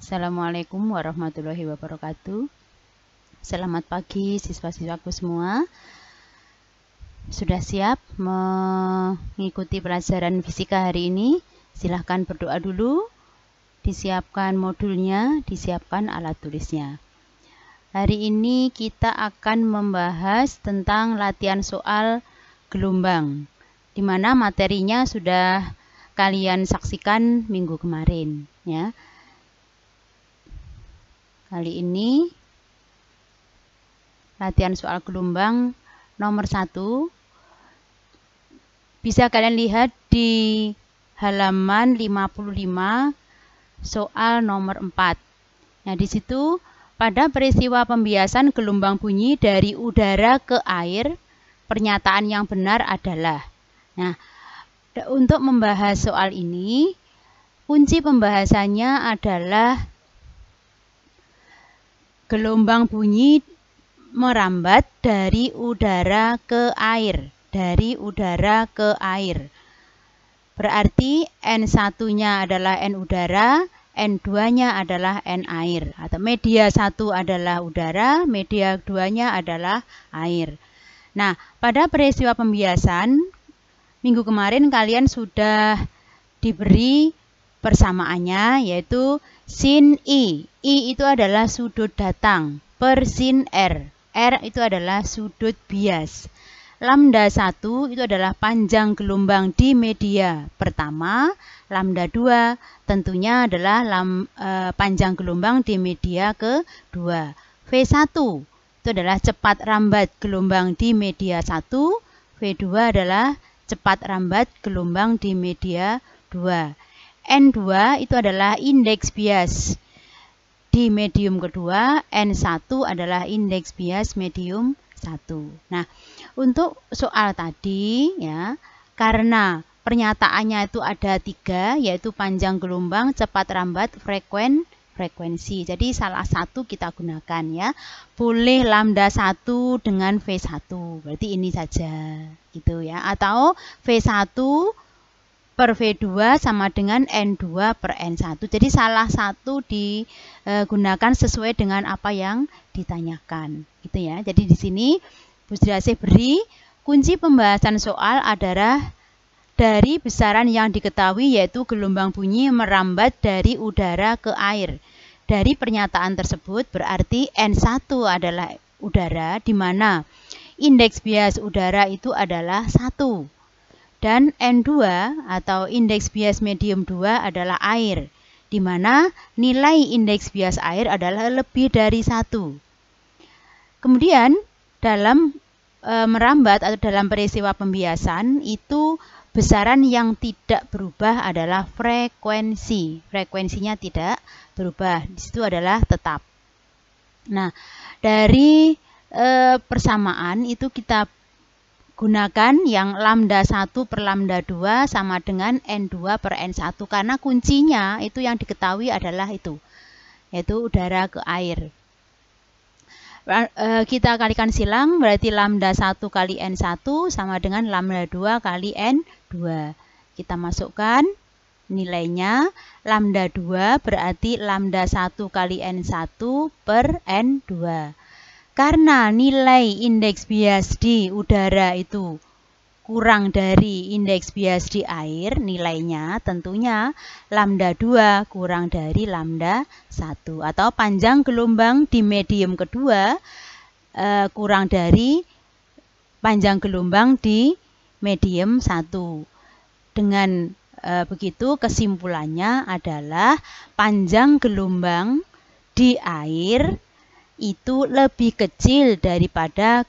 Assalamualaikum warahmatullahi wabarakatuh. Selamat pagi siswa-siswaku semua. Sudah siap mengikuti pelajaran fisika hari ini? Silahkan berdoa dulu. Disiapkan modulnya, disiapkan alat tulisnya. Hari ini kita akan membahas tentang latihan soal gelombang, di mana materinya sudah kalian saksikan minggu kemarin, ya. Kali ini latihan soal gelombang nomor 1 bisa kalian lihat di halaman 55 soal nomor 4. Nah, di situ pada peristiwa pembiasan gelombang bunyi dari udara ke air, pernyataan yang benar adalah. Nah, untuk membahas soal ini, kunci pembahasannya adalah gelombang bunyi merambat dari udara ke air. Dari udara ke air. Berarti N1-nya adalah N udara, N2-nya adalah N air. Atau media 1 adalah udara, media 2-nya adalah air. Nah, pada peristiwa pembiasan, minggu kemarin kalian sudah diberi persamaannya, yaitu sin I. I itu adalah sudut datang per sin R. R itu adalah sudut bias. Lambda 1 itu adalah panjang gelombang di media pertama. Lambda 2 tentunya adalah panjang gelombang di media kedua. V1 itu adalah cepat rambat gelombang di media 1. V2 adalah cepat rambat gelombang di media 2. N2 itu adalah indeks bias di medium kedua, N1 adalah indeks bias medium 1. Nah, untuk soal tadi ya, karena pernyataannya itu ada 3, yaitu panjang gelombang, cepat rambat, frekuensi. Jadi salah satu kita gunakan ya. Boleh lambda 1 dengan V1. Berarti ini saja gitu ya. Atau V1 per V2 sama dengan N2 per N1. Jadi salah satu digunakan sesuai dengan apa yang ditanyakan. Gitu ya. Jadi di sini Bu Sri beri kunci pembahasan soal adalah dari besaran yang diketahui, yaitu gelombang bunyi merambat dari udara ke air. Dari pernyataan tersebut berarti N1 adalah udara, di mana indeks bias udara itu adalah 1. Dan N2 atau indeks bias medium 2 adalah air, di mana nilai indeks bias air adalah lebih dari 1. Kemudian dalam merambat atau dalam peristiwa pembiasan itu besaran yang tidak berubah adalah frekuensi. Frekuensinya tidak berubah, di situ adalah tetap. Nah, dari persamaan itu kita gunakan yang lambda 1 per lambda 2 sama dengan N2 per N1, karena kuncinya itu yang diketahui adalah itu, yaitu udara ke air. Kita kalikan silang, berarti lambda 1 kali N1 sama dengan lambda 2 kali N2. Kita masukkan nilainya, lambda 2 berarti lambda 1 kali N1 per N2. Karena nilai indeks bias di udara itu kurang dari indeks bias di air, nilainya tentunya lambda 2 kurang dari lambda 1. Atau panjang gelombang di medium kedua kurang dari panjang gelombang di medium 1. Dengan begitu kesimpulannya adalah panjang gelombang di air itu lebih kecil daripada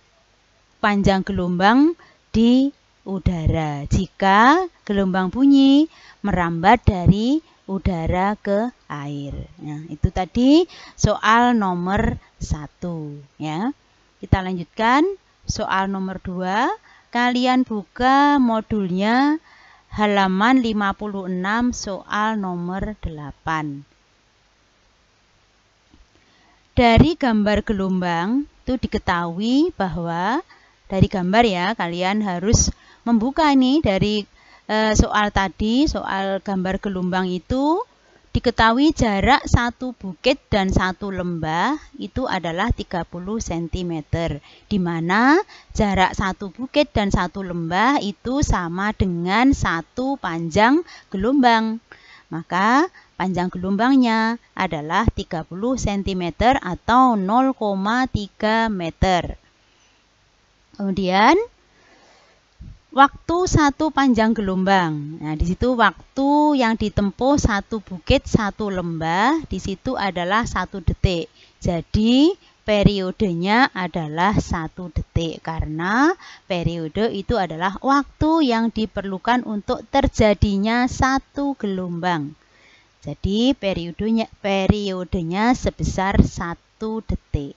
panjang gelombang di udara jika gelombang bunyi merambat dari udara ke air. Nah, itu tadi soal nomor 1 ya. Kita lanjutkan soal nomor 2. Kalian buka modulnya halaman 56 soal nomor 8. Dari gambar gelombang itu diketahui bahwa dari gambar ya, kalian harus membuka ini dari soal tadi, soal gambar gelombang itu diketahui jarak satu bukit dan satu lembah itu adalah 30 cm, di mana jarak satu bukit dan satu lembah itu sama dengan satu panjang gelombang. Maka panjang gelombangnya adalah 30 cm atau 0,3 meter. Kemudian waktu satu panjang gelombang. Nah, di situ waktu yang ditempuh satu bukit, satu lembah, di situ adalah 1 detik. Jadi, periodenya adalah 1 detik karena periode itu adalah waktu yang diperlukan untuk terjadinya satu gelombang. Jadi, periodenya sebesar 1 detik.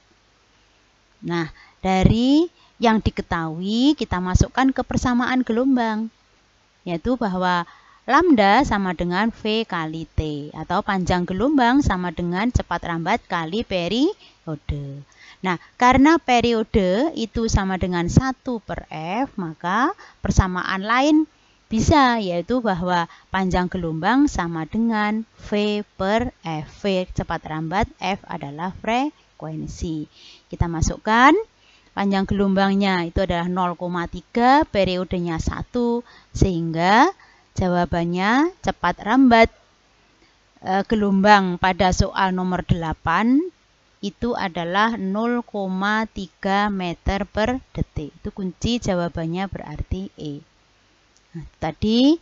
Nah, dari yang diketahui kita masukkan ke persamaan gelombang, yaitu bahwa lambda sama dengan V kali T, atau panjang gelombang sama dengan cepat rambat kali periode. Nah, karena periode itu sama dengan 1/F, maka persamaan lain bisa, yaitu bahwa panjang gelombang sama dengan V/F. V cepat rambat, F adalah frekuensi. Kita masukkan panjang gelombangnya itu adalah 0,3, periodenya 1, sehingga jawabannya cepat rambat gelombang pada soal nomor 8 itu adalah 0,3 meter per detik. Itu kunci jawabannya berarti E. Nah, tadi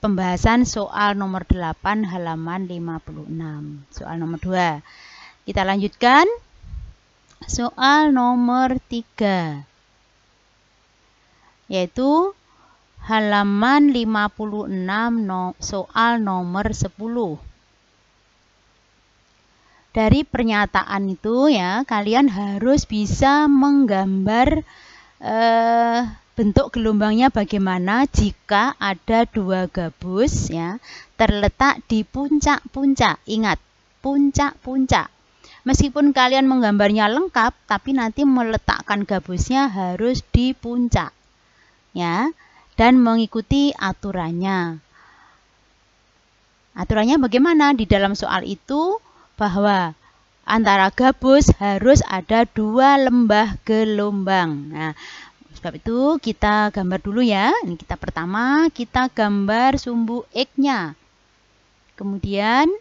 pembahasan soal nomor 8 halaman 56. Soal nomor 2. Kita lanjutkan. Soal nomor 3, yaitu halaman 56, soal nomor 10. Dari pernyataan itu ya, kalian harus bisa menggambar bentuk gelombangnya bagaimana jika ada 2 gabus ya terletak di puncak-puncak. Ingat, puncak-puncak. Meskipun kalian menggambarnya lengkap, tapi nanti meletakkan gabusnya harus di puncak, ya, dan mengikuti aturannya. Aturannya bagaimana? Di dalam soal itu bahwa antara gabus harus ada 2 lembah gelombang. Nah, sebab itu kita gambar dulu ya. Ini kita pertama kita gambar sumbu X-nya. Kemudian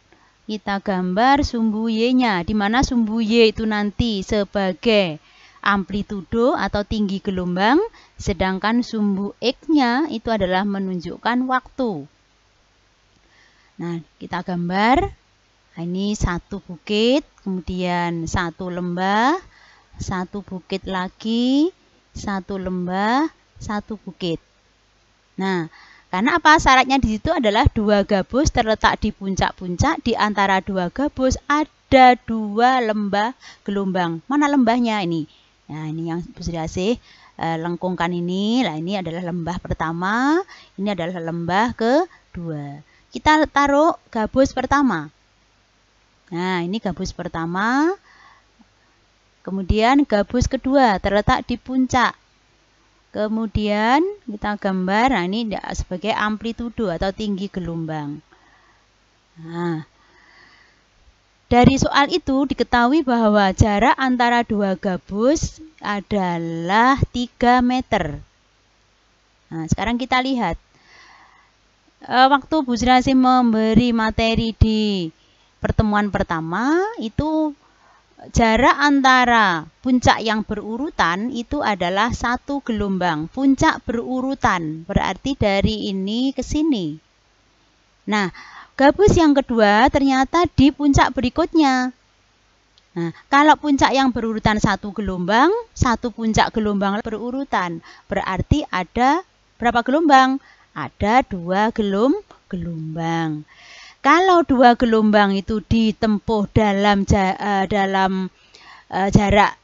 kita gambar sumbu Y-nya, di mana sumbu Y itu nanti sebagai amplitudo atau tinggi gelombang, sedangkan sumbu X-nya itu adalah menunjukkan waktu. Nah, kita gambar. Nah, ini 1 bukit, kemudian 1 lembah, 1 bukit lagi, 1 lembah, 1 bukit. Nah, karena apa? Syaratnya di situ adalah 2 gabus terletak di puncak-puncak. Di antara 2 gabus ada 2 lembah gelombang. Mana lembahnya ini? Nah, ini yang sudah saya lengkungkan ini. Nah, ini adalah lembah pertama. Ini adalah lembah kedua. Kita taruh gabus pertama. Nah, ini gabus pertama. Kemudian gabus kedua terletak di puncak. Kemudian kita gambar, nah ini sebagai amplitudo atau tinggi gelombang. Nah, dari soal itu diketahui bahwa jarak antara 2 gabus adalah 3 meter. Nah, sekarang kita lihat. Waktu Bu Zrasi memberi materi di pertemuan pertama, itu jarak antara puncak yang berurutan itu adalah 1 gelombang. Puncak berurutan, berarti dari ini ke sini. Nah, gabus yang kedua ternyata di puncak berikutnya. Nah, kalau puncak yang berurutan 1 gelombang, 1 puncak gelombang berurutan, berarti ada berapa gelombang? Ada 2 gelombang. Kalau 2 gelombang itu ditempuh dalam jarak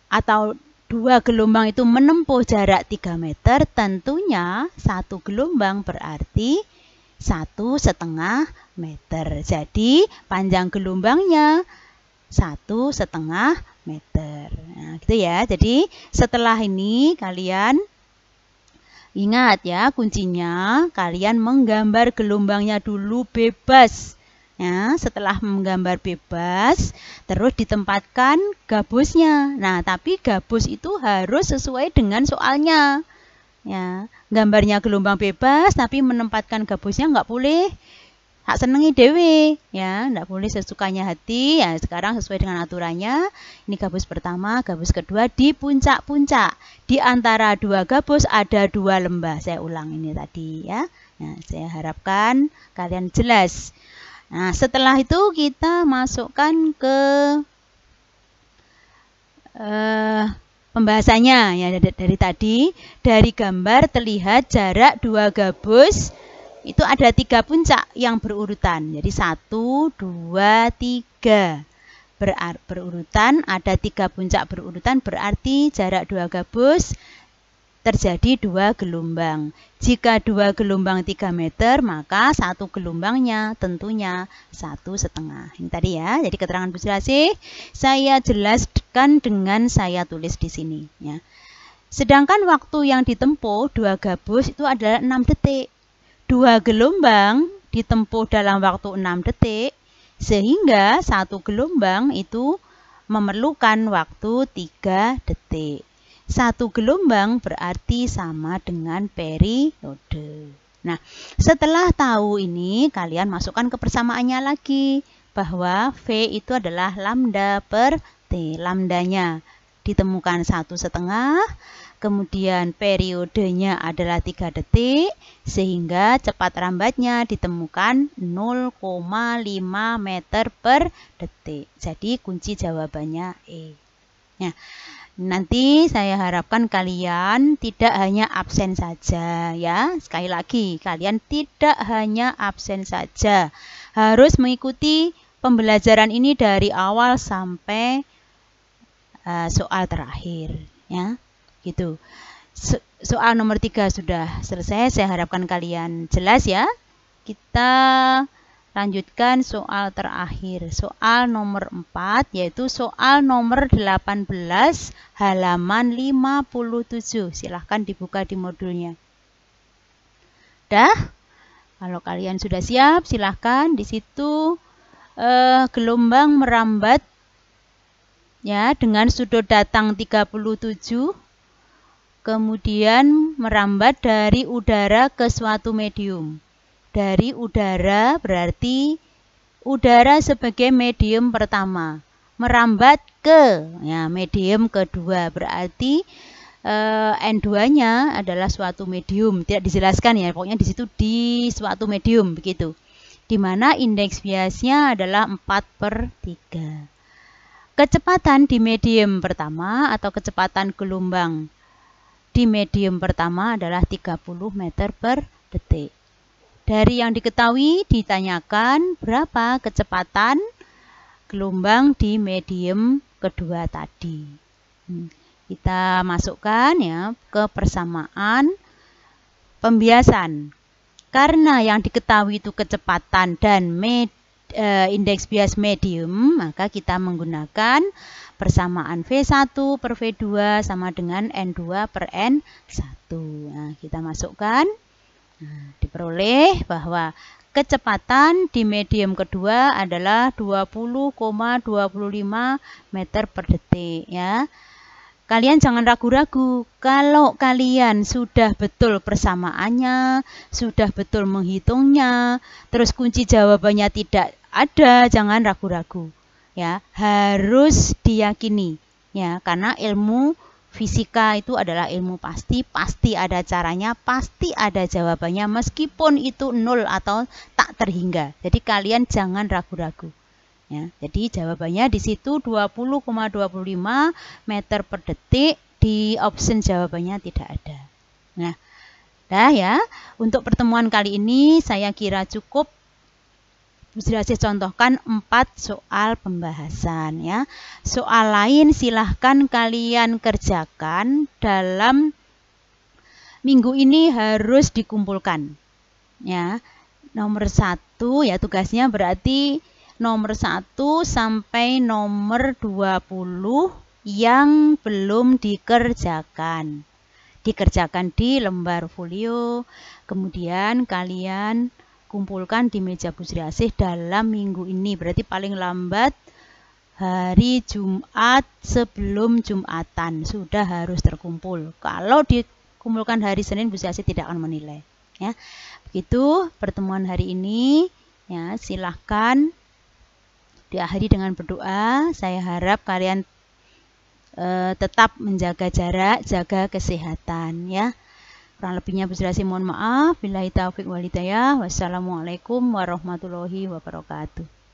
atau 2 gelombang itu menempuh jarak 3 meter, tentunya 1 gelombang berarti 1,5 meter. Jadi panjang gelombangnya 1,5 meter. Nah, gitu ya. Jadi setelah ini kalian ingat ya, kuncinya kalian menggambar gelombangnya dulu bebas. Ya, setelah menggambar bebas, terus ditempatkan gabusnya. Nah, tapi gabus itu harus sesuai dengan soalnya. Ya, gambarnya gelombang bebas, tapi menempatkan gabusnya nggak boleh hak senengi dewe, ya, nggak boleh sesukanya hati. Ya, sekarang sesuai dengan aturannya. Ini gabus pertama, gabus kedua di puncak-puncak. Di antara dua gabus ada dua lembah. Saya ulang ini tadi, ya. Nah, saya harapkan kalian jelas. Nah, setelah itu kita masukkan ke pembahasannya ya. Dari tadi, dari gambar terlihat jarak dua gabus itu ada 3 puncak yang berurutan. Jadi 1, 2, 3 berurutan, ada 3 puncak berurutan, berarti jarak 2 gabus terjadi 2 gelombang. Jika 2 gelombang 3 meter, maka 1 gelombangnya tentunya 1,5. Ini tadi ya. Jadi keterangan Bu Sirasih saya jelaskan dengan saya tulis di sini ya. Sedangkan waktu yang ditempuh 2 gabus itu adalah 6 detik. 2 gelombang ditempuh dalam waktu 6 detik, sehingga 1 gelombang itu memerlukan waktu 3 detik. 1 gelombang berarti sama dengan periode. Nah, setelah tahu ini, kalian masukkan ke persamaannya lagi, bahwa V itu adalah lambda per T. Lambdanya ditemukan 1,5, kemudian periodenya adalah 3 detik, sehingga cepat lambatnya ditemukan 0,5 meter per detik. Jadi kunci jawabannya E. Nah, nanti saya harapkan kalian tidak hanya absen saja ya. Sekali lagi, kalian tidak hanya absen saja. Harus mengikuti pembelajaran ini dari awal sampai soal terakhir ya. Gitu. Soal nomor 3 sudah selesai. Saya harapkan kalian jelas ya. Kita lanjutkan soal terakhir. Soal nomor 4 yaitu soal nomor 18 halaman 57. Silahkan dibuka di modulnya. Dah? Kalau kalian sudah siap, silahkan. Di situ gelombang merambat ya dengan sudut datang 37. Kemudian merambat dari udara ke suatu medium. Dari udara berarti udara sebagai medium pertama. Merambat ke ya, medium kedua berarti N2-nya adalah suatu medium. Tidak dijelaskan ya, pokoknya di situ di suatu medium begitu. Di mana indeks biasnya adalah 4/3. Kecepatan di medium pertama atau kecepatan gelombang di medium pertama adalah 30 meter per detik. Dari yang diketahui ditanyakan berapa kecepatan gelombang di medium kedua tadi. Kita masukkan ya ke persamaan pembiasan. Karena yang diketahui itu kecepatan dan indeks bias medium, maka kita menggunakan persamaan V1 per V2 sama dengan N2 per N1. Nah, kita masukkan. Nah, diperoleh bahwa kecepatan di medium kedua adalah 20,25 meter per detik ya. Kalian jangan ragu-ragu. Kalau kalian sudah betul persamaannya, sudah betul menghitungnya, terus kunci jawabannya tidak ada, jangan ragu-ragu. Ya, harus diyakini ya, karena ilmu fisika itu adalah ilmu pasti ada caranya, pasti ada jawabannya meskipun itu 0 atau tak terhingga. Jadi kalian jangan ragu-ragu. Ya, jadi jawabannya di situ 20,25 meter per detik, di option jawabannya tidak ada. Nah, dah ya, untuk pertemuan kali ini saya kira cukup. Sudah saya contohkan 4 soal pembahasan ya. Soal lain silahkan kalian kerjakan dalam minggu ini, harus dikumpulkan. Ya, nomor 1 ya tugasnya berarti nomor 1 sampai nomor 20 yang belum dikerjakan. Dikerjakan di lembar folio, kemudian kalian dikumpulkan di meja Bu Sri Asih dalam minggu ini. Berarti paling lambat hari Jumat sebelum Jumatan sudah harus terkumpul. Kalau dikumpulkan hari Senin, Bu Sri Asih tidak akan menilai. Ya, begitu pertemuan hari ini. Ya, silahkan diakhiri dengan berdoa. Saya harap kalian tetap menjaga jarak, jaga kesehatan ya. Kurang lebihnya Bu Sri Asih mohon maaf. Billahi taufiq wal hidayah. Wassalamualaikum warahmatullahi wabarakatuh.